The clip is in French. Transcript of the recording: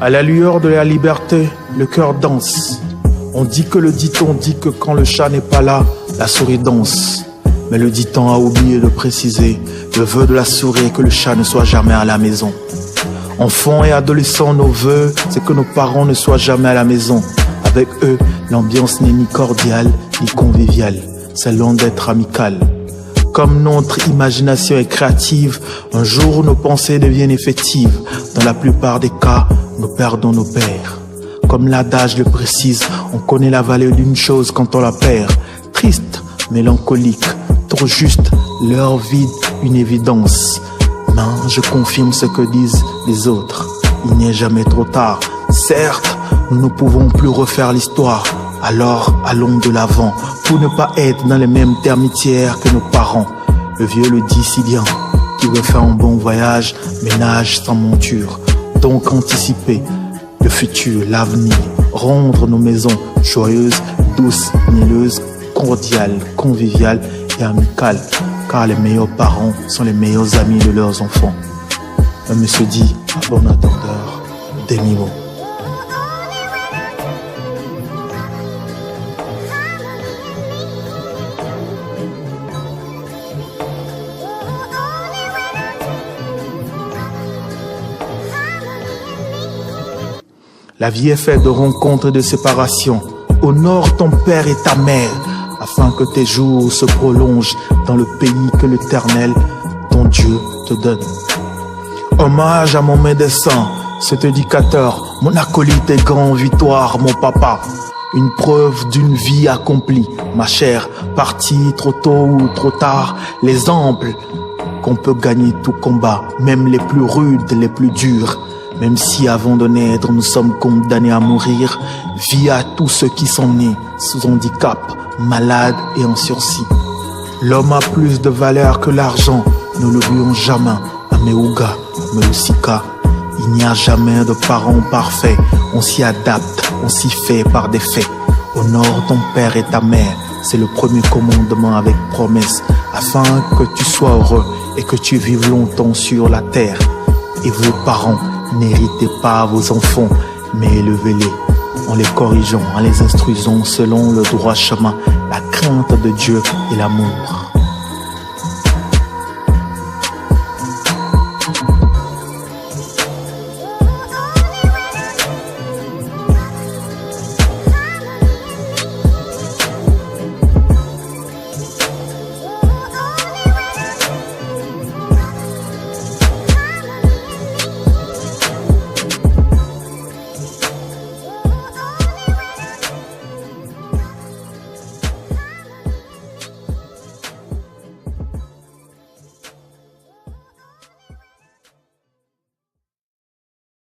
À la lueur de la liberté, le cœur danse. On dit que le dit-on dit que quand le chat n'est pas là, la souris danse. Mais le dit-on a oublié de préciser. Le vœu de la souris est que le chat ne soit jamais à la maison. Enfants et adolescents, nos vœux, c'est que nos parents ne soient jamais à la maison. Avec eux, l'ambiance n'est ni cordiale, ni conviviale. C'est loin d'être amicale. Comme notre imagination est créative, un jour nos pensées deviennent effectives. Dans la plupart des cas, nous perdons nos pères. Comme l'adage le précise, on connaît la valeur d'une chose quand on la perd. Triste, mélancolique, trop juste, l'heure vide, une évidence. Mais je confirme ce que disent les autres. Il n'est jamais trop tard. Certes, nous ne pouvons plus refaire l'histoire. Alors, allons de l'avant, pour ne pas être dans les mêmes termitières que nos parents. Le vieux le dit si bien, qui veut faire un bon voyage, ménage sans monture. Donc anticiper le futur, l'avenir, rendre nos maisons joyeuses, douces, mielleuses, cordiales, conviviales et amicales. Car les meilleurs parents sont les meilleurs amis de leurs enfants. Un monsieur dit, à bon entendeur, demi-mot. La vie est faite de rencontres et de séparations. Honore ton père et ta mère, afin que tes jours se prolongent dans le pays que l'Éternel, ton Dieu, te donne. Hommage à mon médecin, cet éducateur, mon acolyte et grand victoire, mon papa. Une preuve d'une vie accomplie, ma chère, partie trop tôt ou trop tard, l'exemple qu'on peut gagner tout combat, même les plus rudes, les plus durs. Même si avant de naître, nous sommes condamnés à mourir, vie à tous ceux qui sont nés sous handicap, malades et en sursis. L'homme a plus de valeur que l'argent, ne l'oublions jamais. Ameuga, Melusika, il n'y a jamais de parents parfaits. On s'y adapte, on s'y fait par des faits. Honore ton père et ta mère, c'est le premier commandement avec promesse, afin que tu sois heureux et que tu vives longtemps sur la terre. Et vos parents, n'héritez pas vos enfants, mais élevez-les en les corrigeant, en les instruisant selon le droit chemin, la crainte de Dieu et l'amour.